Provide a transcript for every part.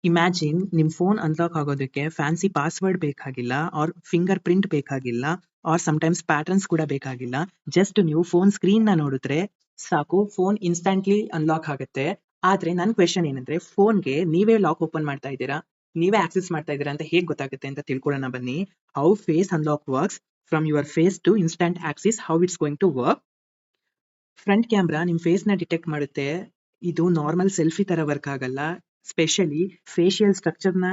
Imagine ನಿಮ್ಮ phone unlock ಆಗೋದಕ್ಕೆ fancy password ಬೇಕಾಗಿಲ್ಲ ಆರ್ ಫಿಂಗರ್ ಪ್ರಿಂಟ್ ಬೇಕಾಗಿಲ್ಲ ಆರ್ ಸಮ್ಟೈಮ್ಸ್ ಪ್ಯಾಟರ್ನ್ಸ್ ಕೂಡ ಬೇಕಾಗಿಲ್ಲ. ಜಸ್ಟ್ ನೀವು ಫೋನ್ ಸ್ಕ್ರೀನ್ ನ ನೋಡಿದ್ರೆ ಸಾಕು, ಫೋನ್ ಇನ್ಸ್ಟಂಟ್ಲಿ ಅನ್ಲಾಕ್ ಆಗುತ್ತೆ. ಆದ್ರೆ ನನ್ನ ಕ್ವೆಶನ್ ಏನಂದ್ರೆ, ಫೋನ್ಗೆ ನೀವೇ ಲಾಕ್ ಓಪನ್ ಮಾಡ್ತಾ ಇದ್ದೀರಾ, ನೀವೇ ಆಕ್ಸೆಸ್ ಮಾಡ್ತಾ ಇದ್ದೀರಾ ಅಂತ ಹೇಗೆ ಗೊತ್ತಾಗುತ್ತೆ ಅಂತ ತಿಳ್ಕೊಳ್ಳೋಣ ಬನ್ನಿ. How face unlock works from your face to instant access, how it's going to work. Front camera ನಿಮ್ಮ ಫೇಸ್ ನ ಡಿಟೆಕ್ಟ್ ಮಾಡುತ್ತೆ. ಇದು ನಾರ್ಮಲ್ ಸೆಲ್ಫಿ ತರ ವರ್ಕ್ ಆಗಲ್ಲ. ಸ್ಪೆಷಲಿ ಫೇಶಿಯಲ್ ಸ್ಟ್ರಕ್ಚರ್ ನ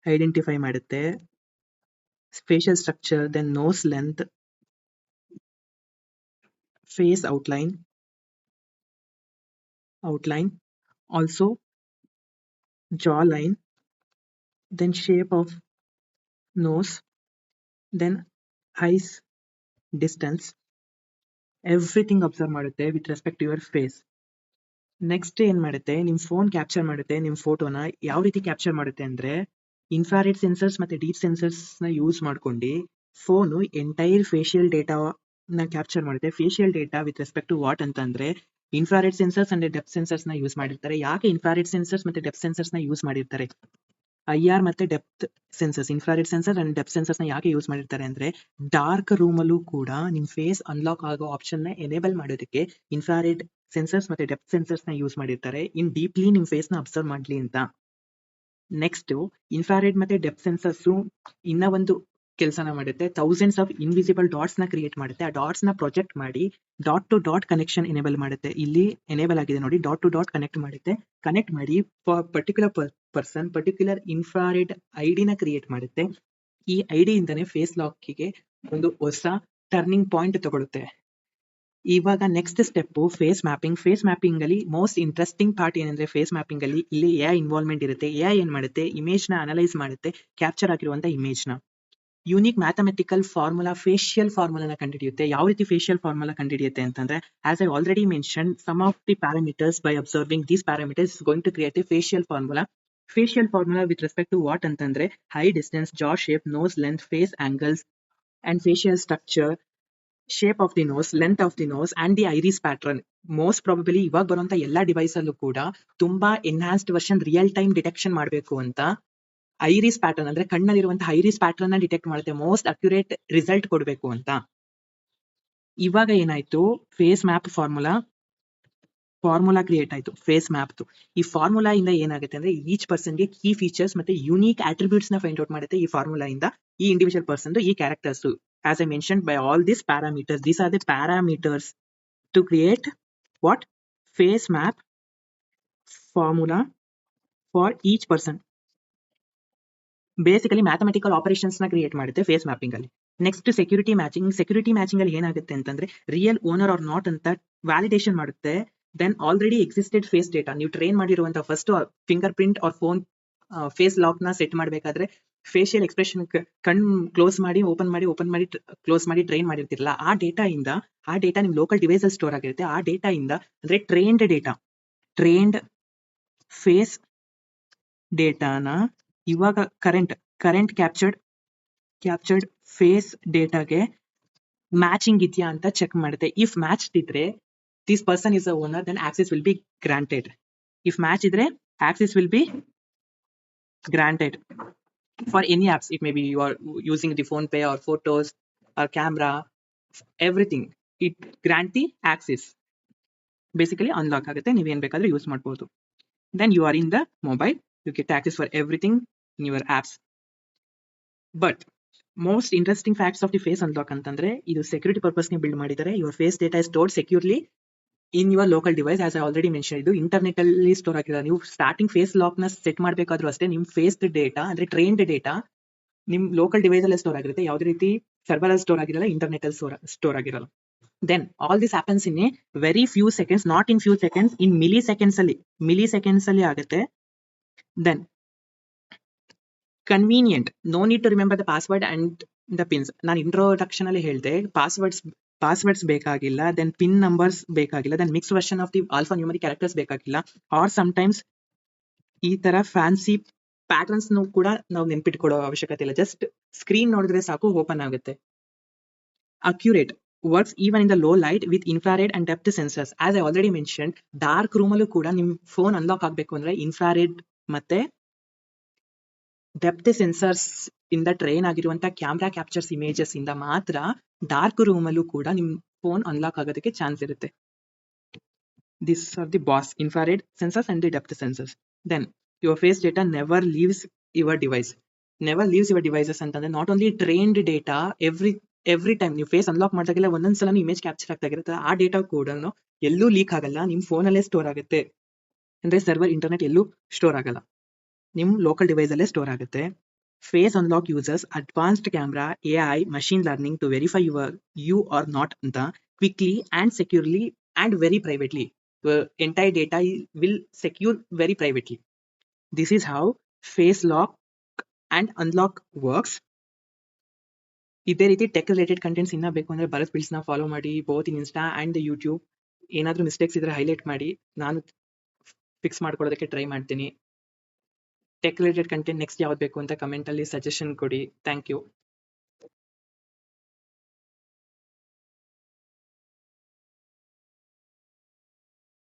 ಐಡೆಂಟಿಫೈ ಮಾಡುತ್ತೆ. Facial structure, then nose length, face outline, also jaw line, then shape of nose, then eyes distance, everything observe ಮಾಡುತ್ತೆ with respect to your face. Next ಏನ್ ಮಾಡುತ್ತೆ, ನಿಮ್ phone capture ಮಾಡುತ್ತೆ ನಿಮ್ ಫೋಟೋನ. ಯಾವ ರೀತಿ ಕ್ಯಾಪ್ಚರ್ ಮಾಡುತ್ತೆ ಅಂದ್ರೆ, ಇನ್ಫ್ರಾರೆಡ್ ಸೆನ್ಸರ್ಸ್ ಮತ್ತೆ ಡೀಪ್ ಸೆನ್ಸರ್ಸ್ ನ ಯೂಸ್ ಮಾಡ್ಕೊಂಡು ಫೋನು ಎಂಟೈರ್ ಫೇಶಿಯಲ್ ಡೇಟಾ ನ ಕ್ಯಾಪ್ಚರ್ ಮಾಡುತ್ತೆ. Facial data with respect to what ಅಂತಂದ್ರೆ, infrared sensors and depth sensors ನ ಯೂಸ್ ಮಾಡಿರ್ತಾರೆ. ಯಾಕೆ ಇನ್ಫ್ರಾರೆಡ್ ಸೆನ್ಸರ್ಸ್ ಮತ್ತೆ ಡೆಪ್ತ್ ಸೆನ್ಸರ್ಸ್ ನ ಯೂಸ್ ಮಾಡಿರ್ತಾರೆ? IR ಮತ್ತೆ depth sensors, infrared sensor and depth sensors ನ ಯಾಕೆ ಯೂಸ್ ಮಾಡಿರ್ತಾರೆ ಅಂದ್ರೆ, ಡಾರ್ಕ್ ರೂಮ್ ಅಲ್ಲೂ ಕೂಡ ನಿಮ್ ಫೇಸ್ ಅನ್ಲಾಕ್ ಆಗೋ ಆಪ್ಷನ್ ನ ಎನೇಬಲ್ ಮಾಡೋದಕ್ಕೆ ಇನ್ಫ್ರಾರೆಡ್ ಸೆನ್ಸರ್ಸ್ ಮತ್ತೆ ಡೆಪ್ತ್ ಸೆನ್ಸರ್ಸ್ ನ ಯೂಸ್ ಮಾಡಿರ್ತಾರೆ, ಇನ್ ಡೀಪ್ಲಿ ನಿಮ್ ಫೇಸ್ ನ ಅಬ್ಸರ್ವ್ ಮಾಡ್ಲಿ ಅಂತ. ನೆಕ್ಸ್ಟ್, ಇನ್ಫ್ರಾರೆಡ್ ಮತ್ತೆ ಡೆಪ್ತ್ ಸೆನ್ಸರ್ಸ್ ಇನ್ನ ಒಂದು ಕೆಲಸನ ಮಾಡುತ್ತೆ. ಥೌಸಂಡ್ಸ್ ಆಫ್ ಇನ್ವಿಸಿಬಲ್ ಡಾಟ್ಸ್ ನ ಕ್ರಿಯೇಟ್ ಮಾಡುತ್ತೆ. ಆ ಡಾಟ್ಸ್ ನ ಪ್ರೊಜೆಕ್ಟ್ ಮಾಡಿ dot to dot connection enable ಮಾಡುತ್ತೆ. ಇಲ್ಲಿ ಎನೇಬಲ್ ಆಗಿದೆ ನೋಡಿ, ಡಾಟ್ ಟು ಡಾಟ್ ಕನೆಕ್ಟ್ ಮಾಡುತ್ತೆ. ಕನೆಕ್ಟ್ ಮಾಡಿ for particular person particular infrared ID ನ ಕ್ರಿಯೇಟ್ ಮಾಡುತ್ತೆ. ಈ ಐಡಿ ಇಂದಾನೆ ಫೇಸ್ ಲಾಕ್ಗೆ ಒಂದು ಹೊಸ ಟರ್ನಿಂಗ್ ಪಾಯಿಂಟ್ ತಗೊಳುತ್ತೆ. ಇವಾಗ next step face mapping. Face mapping ಅಲ್ಲಿ ಮೋಸ್ಟ್ ಇಂಟ್ರೆಸ್ಟಿಂಗ್ ಪಾರ್ಟ್ ಏನಂದ್ರೆ, ಫೇಸ್ ಮ್ಯಾಪಿಂಗ್ ಅಲ್ಲಿ ಇಲ್ಲಿ AI ಇನ್ವಾಲ್ವ್ಮೆಂಟ್ ಇರುತ್ತೆ. AI ಏನ್ ಮಾಡುತ್ತೆ, ಇಮೇಜ್ ನ ಅನಲೈಸ್ ಮಾಡುತ್ತೆ, ಕ್ಯಾಪ್ಚರ್ ಆಗಿರುವಂತ ಇಮೇಜ್ ನ ಯೂನಿಕ್ ಮ್ಯಾಥಮೆಟಿಕಲ್ ಫಾರ್ಮುಲಾ, ಫೇಶಿಯಲ್ ಫಾರ್ಮುಲಾನ ಕಂಡುಹಿಡಿಯುತ್ತೆ. ಯಾವ ರೀತಿ ಫೇಶಿಯಲ್ ಫಾರ್ಮುಲಾ ಕಂಡುಹಿಡಿಯುತ್ತೆ ಅಂತಂದ್ರೆ, as I already mention, some of the parameters by observing these parameters is going to create a facial formula. Facial formula with respect to what ಅಂತಂದ್ರೆ, eye distance, jaw shape, nose length, face angles and facial structure, shape of the nose, length of the nose and the iris pattern. Most probably ಇವಾಗ ಬರುವಂತ ಎಲ್ಲಾ device ಅಲ್ಲೂ ಕೂಡ ತುಂಬಾ enhanced version real time detection ಮಾಡಬೇಕು ಅಂತ iris pattern ಅಂದ್ರೆ ಕಣ್ಣಲ್ಲಿರುವಂತಹ iris pattern ನ ಡಿಟೆಕ್ಟ್ ಮಾಡುತ್ತೆ, ಮೋಸ್ಟ್ ಅಕ್ಯುರೇಟ್ ರಿಸಲ್ಟ್ ಕೊಡಬೇಕು ಅಂತ. ಇವಾಗ ಏನಾಯ್ತು, ಫೇಸ್ ಮ್ಯಾಪ್ ಫಾರ್ಮುಲಾ ಕ್ರಿಯೇಟ್ ಆಯ್ತು ಫೇಸ್ ಮ್ಯಾಪ್. ಈ ಫಾರ್ಮುಲಾ ಇಂದ ಏನಾಗುತ್ತೆ ಅಂದ್ರೆ, ಈಚ್ ಪರ್ಸನ್ ಗೆ ಕೀ ಫೀಚರ್ಸ್ ಮತ್ತೆ ಯೂನಿಕ್ ಅಟ್ರಿಬ್ಯೂಟ್ಸ್ ನ ಫೈಂಡ್ ಔಟ್ ಮಾಡುತ್ತೆ. ಈ ಫಾರ್ಮುಲಾ ಇಂದ ಈ ಇಂಡಿವಿಜುವಲ್ ಪರ್ಸನ್ ಈ characters, as I mentioned, by all these parameters, these are the parameters to create what face map formula for each person. Basically mathematical operations ನ create ಮಾಡುತ್ತೆ face mapping ಅಲ್ಲಿ. Next security matching. Security matching ಅಲ್ಲಿ ಏನಾಗುತ್ತೆ ಅಂತಂದ್ರೆ, real owner or not ಅಂತ validation ಮಾಡುತ್ತೆ. Then already existed face data, ನೀವು train ಮಾಡಿರುವಂತಹ first finger print or phone face lock ನ ಸೆಟ್ ಮಾಡಬೇಕಾದ್ರೆ ಫೇಶಿಯಲ್ ಎಕ್ಸ್ಪ್ರೆಷನ್ ಕಣ್ ಕ್ಲೋಸ್ ಮಾಡಿ ಓಪನ್ ಮಾಡಿ ಕ್ಲೋಸ್ ಮಾಡಿ ಟ್ರೈನ್ ಮಾಡಿರ್ತಿರಲ್ಲ, ಆ ಡೇಟಾ ನಿಮ್ ಲೋಕಲ್ ಡಿವೈಸ್ ಅಲ್ಲಿ ಸ್ಟೋರ್ ಆಗಿರುತ್ತೆ. ಆ ಡೇಟಾ ಇಂದ ಅಂದ್ರೆ ಟ್ರೈನ್ಡ್ ಫೇಸ್ ಡೇಟಾನ ಇವಾಗ ಕರೆಂಟ್ ಕ್ಯಾಪ್ಚರ್ಡ್ ಫೇಸ್ ಡೇಟಾಗೆ ಮ್ಯಾಚಿಂಗ್ ಇದೆಯಾ ಅಂತ ಚೆಕ್ ಮಾಡುತ್ತೆ. ಇಫ್ ಮ್ಯಾಚ್ ಇದ್ರೆ this person is a owner, then access will be granted. If match ಇದ್ರೆ access will be granted for any apps. It may be you are using the phone pay or photos or camera, everything, it grant the access. Basically unlock ಆಗುತ್ತೆ, ನೀವೇನ್ ಬೇಕಾದ್ರೂ use ಮಾಡಬಹುದು. Then you are in the mobile, you get access for everything in your apps. But most interesting facts of the face unlock ಅಂತಂದ್ರೆ, ಇದು security purpose ಗೆ build ಮಾಡಿದ್ದಾರೆ. your face data is stored securely in your local device. as I already mentioned, ಇದು internet ಅಲ್ಲಿ store ಆಗಿಲ್ಲ. ನೀವು starting face lock ನ set ಮಾಡಬೇಕಾದ್ರೂ ಅಷ್ಟೇ, ನಿಮ್ ಫೇಸ್ ಡೇಟಾ ಅಂದ್ರೆ ಟ್ರೈನ್ಡ್ ಡೇಟಾ ನಿಮ್ ಲೋಕಲ್ ಡಿವೈಸ್ ಅಲ್ಲೇ ಸ್ಟೋರ್ ಆಗಿರುತ್ತೆ. ಯಾವುದೇ ರೀತಿ ಸರ್ವರ್ ಅಲ್ಲಿ ಸ್ಟೋರ್ ಆಗಿರಲ್ಲ, ಇಂಟರ್ನೆಟ್ ಅಲ್ಲಿ ಸ್ಟೋರ್ ಆಗಿರಲ್ಲ. Then all this happens in a very few seconds, not in few seconds, in milliseconds ಅಲ್ಲಿ ಆಗುತ್ತೆ. Then convenient, no need to remember the password and the pins. ನಾನು introduction ಅಲ್ಲಿ ಹೇಳಿದೆ, passwords ಬೇಕಾಗಿಲ್ಲ, then pin numbers ಬೇಕಾಗಿಲ್ಲ, then mix version of the alphanumeric characters ಬೇಕಾಗಿಲ್ಲ, or sometimes ಈ ತರ ಫ್ಯಾನ್ಸಿ ಪ್ಯಾಟರ್ನ್ಸ್ ಕೂಡ ನಾವು ನೆನ್ಪಿಟ್ಕೊಳ್ಳೋ ಅವಶ್ಯಕತೆ ಇಲ್ಲ. ಜಸ್ಟ್ ಸ್ಕ್ರೀನ್ ನೋಡಿದ್ರೆ ಸಾಕು, ಓಪನ್ ಆಗುತ್ತೆ. Accurate, works even in the low light with infrared and depth sensors. As I already mention, dark room ಅಲ್ಲೂ ಕೂಡ ನಿಮ್ ಫೋನ್ ಅನ್ಲಾಕ್ ಆಗ್ಬೇಕು ಅಂದ್ರೆ ಇನ್ಫ್ರಾರೆಡ್ ಮತ್ತೆ ಡೆಪ್ತ್ ಸೆನ್ಸರ್ಸ್ ಇಂದ ಟ್ರೈನ್ ಆಗಿರುವಂತ ಕ್ಯಾಮ್ರಾ ಕ್ಯಾಪ್ಚರ್ಸ್ ಇಮೇಜಸ್ ಇಂದ ಮಾತ್ರ ಡಾರ್ಕ್ ರೂಮ್ ಅಲ್ಲೂ ಕೂಡ ನಿಮ್ ಫೋನ್ ಅನ್ಲಾಕ್ ಆಗೋದಕ್ಕೆ ಚಾನ್ಸ್ ಇರುತ್ತೆ. These are the BOS infrared sensors and the depth sensors. Then your face data never leaves your device. Never leaves your devices ಅಂತಂದ್ರೆ not only trained data every time ನೀವು face unlock ಮಾಡಿದಾಗೆಲ್ಲ ಒಂದೊಂದ್ಸಲ image capture ಆಗ್ತಾಗಿರುತ್ತೆ. ಆ data ಕೂಡ ಎಲ್ಲೂ leak ಆಗಲ್ಲ, ನಿಮ್ ಫೋನಲ್ಲೇ store ಆಗುತ್ತೆ. ಅಂದ್ರೆ ಸರ್ವರ್ ಇಂಟರ್ನೆಟ್ ಎಲ್ಲೂ ಸ್ಟೋರ್ ಆಗಲ್ಲ, ನಿಮ್ ಲೋಕಲ್ ಡಿವೈಸ್ ಅಲ್ಲೇ ಸ್ಟೋರ್ ಆಗುತ್ತೆ. Face unlock users advanced camera, AI, machine learning to verify you are not ಅಂತ quickly and securely and very privately. The entire data will secure very privately. This is how face lock and unlock works. ಇದೇ ರೀತಿ tech related contents ಇನ್ನ ಬೇಕು ಅಂದ್ರೆ Bharat ಬಿಲ್ಸ್ನ follow ಮಾಡಿ, both in insta and YouTube. ಏನಾದರೂ mistakes ಇದ್ರೆ highlight ಮಾಡಿ, ನಾನು ಫಿಕ್ಸ್ ಮಾಡ್ಕೊಳ್ಳೋದಕ್ಕೆ ಟ್ರೈ ಮಾಡ್ತೀನಿ. ಟೆಕ್ ರಿಲೇಟೆಡ್ ಕಂಟೆಂಟ್ ನೆಕ್ಸ್ಟ್ ಯಾವ್ದು ಬೇಕು ಅಂತ ಕಮೆಂಟ್ ಅಲ್ಲಿ ಸಜೆಷನ್ ಕೊಡಿ. Thank you.